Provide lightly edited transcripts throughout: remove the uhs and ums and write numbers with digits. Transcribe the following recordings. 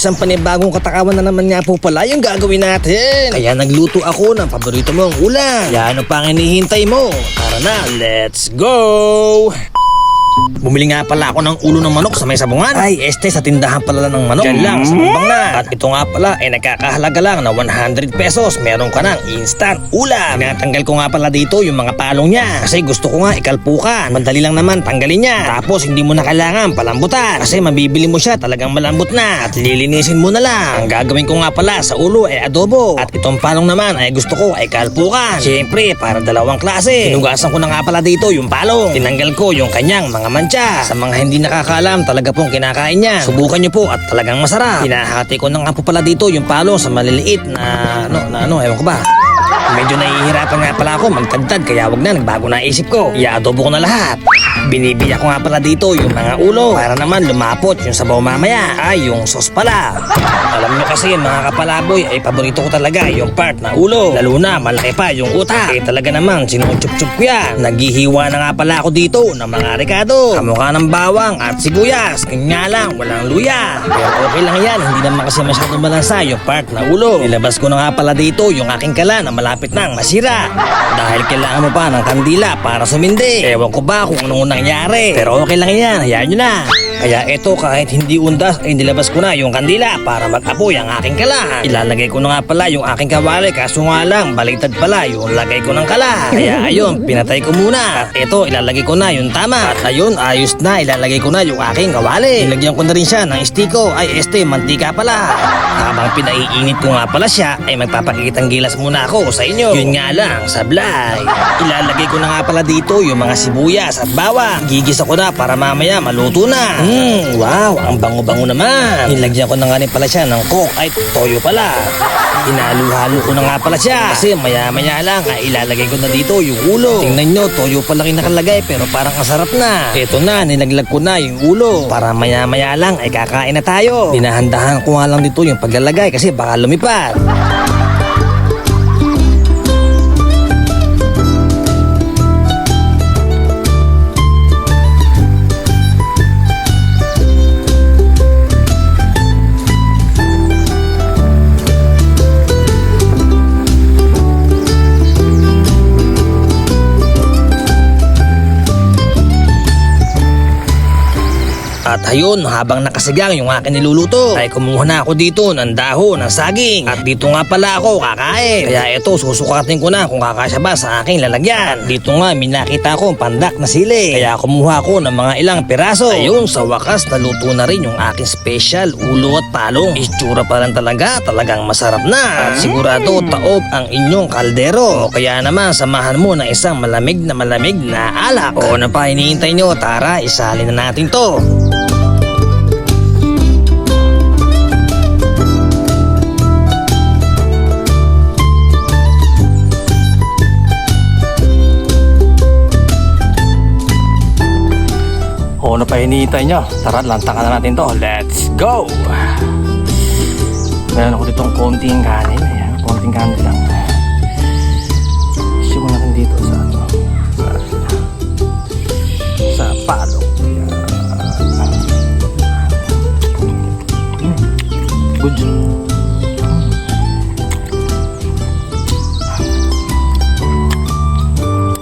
isang panibagong katakawan na naman nga po pala yung gagawin natin. Kaya nagluto ako ng paborito mong ulam. Kaya ano pang hinihintay mo? Tara na, let's go! Bumili nga pala ako ng ulo ng manok sa may sabungan. Ay, sa tindahan pala ng manok. Diyan lang, sa Bambang na. At ito nga pala ay nagkakahalaga lang na 100 pesos. Meron ka ng instant ulam. Tinatanggal ko nga pala dito yung mga palong niya. Kasi gusto ko nga ikalpukan. Madali lang naman tanggalin niya. Tapos hindi mo na kailangan palambutan. Kasi mabibili mo siya talagang malambot na. At lilinisin mo na lang. Ang gagawin ko nga pala sa ulo ay adobo. At itong palong naman ay gusto ko ay kalpukan. Siyempre, para dalawang klase. Hinugasan ko na nga pala dito yung palong. Tinanggal ko yung kanyang mga mancha. Sa mga hindi nakakaalam, talaga pong kinakain niya. Subukan niyo po at talagang masarap. Hinahati ko na nga po pala dito yung palong sa maliliit na ewan ko ba. Medyo nahihirapan nga pala ako magtagtad kaya wag na, nagbago na isip ko. I-adobo ko na lahat. Binibiyak ko nga pala dito yung mga ulo para naman lumapot yung sabaw mamaya. Ay, yung sauce pala. Alam nyo kasi mga kapalaboy ay paborito ko talaga yung part na ulo. Lalo na malaki pa yung utak. Eh talaga naman sinuchup-chup ko yan. Naghihiwa na nga pala ako dito ng mga rekado. Kamukha ng bawang at sibuyas. Kanya lang, walang luya. Pero okay lang yan, hindi naman kasi masyadong malansa yung part na ulo. Nilabas ko na nga pala dito yung aking kala na malapit nang masira. Dahil kailangan mo pa ng kandila para sumindi. Ewan ko ba kung anong nangyari. Pero okay lang yan, hayaan nyo na. Kaya eto kahit hindi undas ay nilabas ko na yung kandila para mag-apoy ang aking kala. Ilalagay ko na nga pala yung aking kawali kaso nga lang baliktad pala yung lagay ko ng kala. Kaya ayun, pinatay ko muna. At eto ilalagay ko na yung tama. At ayun, ayos na, ilalagay ko na yung aking kawali. Nilagyan ko na rin siya ng estiko. Ay mantika pala. Habang pinaiinit ko nga pala siya ay magpapakitang gilas muna ako sa inyo. Yun nga lang, sablay. Ilalagay ko na nga pala dito yung mga sibuyas at bawang. Gigisa ko na para mamaya maluto na. Wow, ang bango-bango naman. Nilagyan ko na nga rin pala siya ng coke ay toyo pala. Hinalo-halo ko na nga pala siya. Kasi maya-maya lang ay ilalagay ko na dito yung ulo. Tingnan nyo, toyo pala rin nakalagay pero parang asarap na. Ito na, nilaglag ko na yung ulo. Para maya-maya lang ay kakain na tayo. Dinahandahan ko nga lang dito yung paglalagay kasi baka lumipad. At ayun, habang nakasigang yung akin niluluto, ay kumuha na ako dito ng dahon ng saging. At dito nga pala ako kakain. Kaya ito, susukatin ko na kung kakasya ba sa aking lalagyan. Dito nga, minakita ko pandak na sili. Kaya kumuha ko ng mga ilang piraso. Ayun, sa wakas, naluto na rin yung aking special ulo at palong. Itsura pa lang talaga, talagang masarap na. At sigurado, taob ang inyong kaldero. O kaya naman, samahan mo ng isang malamig na alak. O ano pa hinihintay nyo? Tara, isalin na natin to. Ano pa hinihintay nyo? Tara, lantakan na natin to. Let's go! Meron ako ditong konting kanin. Ayan, konting kanin lang. Simulan natin dito sa palo. Good.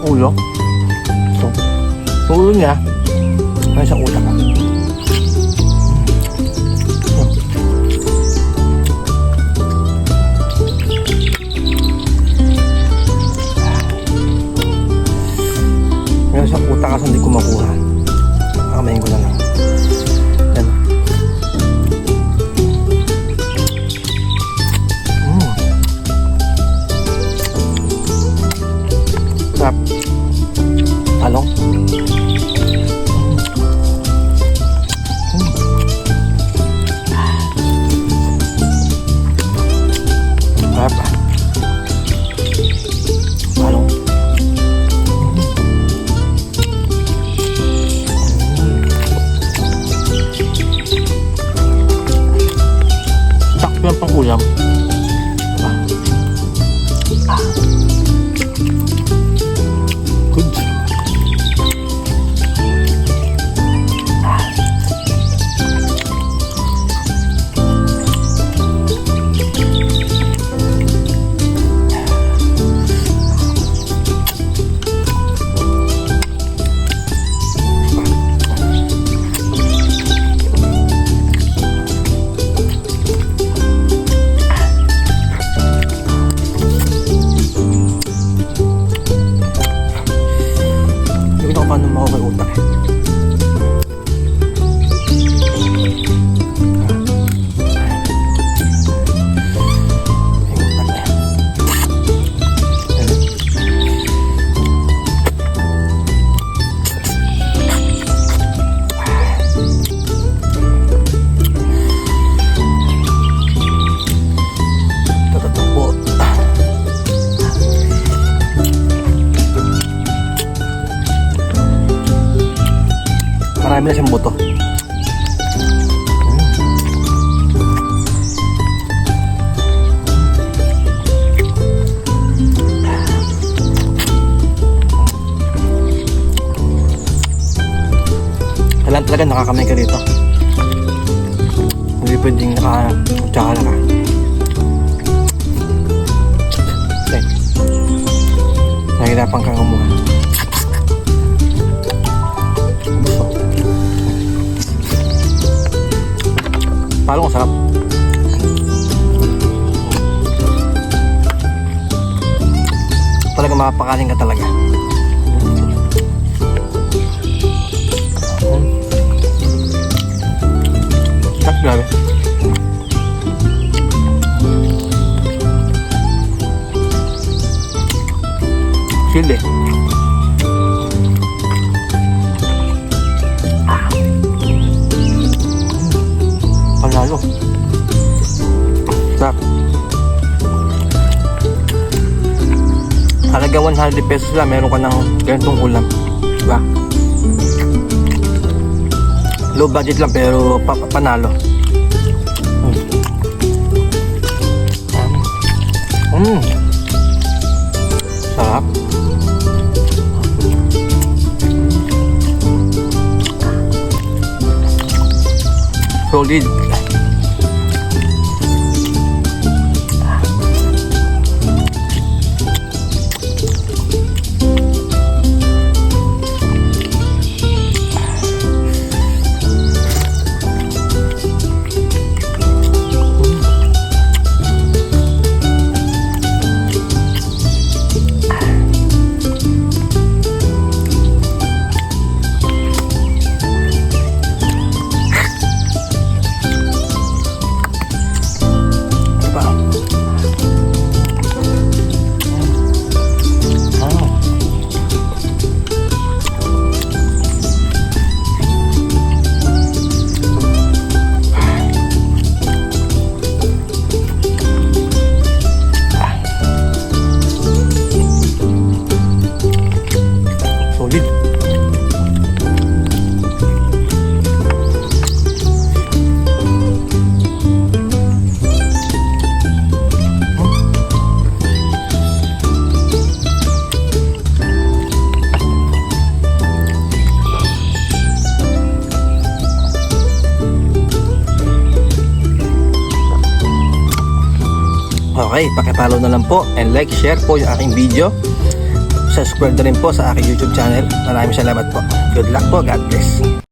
Ulo. Ulo niya. May isang utak. May isang utak kasi hindi ko makuha. Kakamayin ko na lang. Yan. Sarap. Talong. Yan pang ulam. Good. marami na siyang buto. Kailangan talaga nakakamay ka dito. Hindi pwedeng naka-tsaka ka. Okay. Nahirapan kang kumuha. Gusto. Palong sarap. Talaga makapakaling ka talaga. Grabe. Chili. Panalo. Sarap. Halaga 100 pesos lang, meron ka ng ganitong ulam. Diba? Low budget lang pero panalo. Sarap. Solid. Okay, pakipollow na lang po and like, share po yung aking video. Subscribe na rin po sa aking YouTube channel. Maraming salamat po. Good luck po. God bless.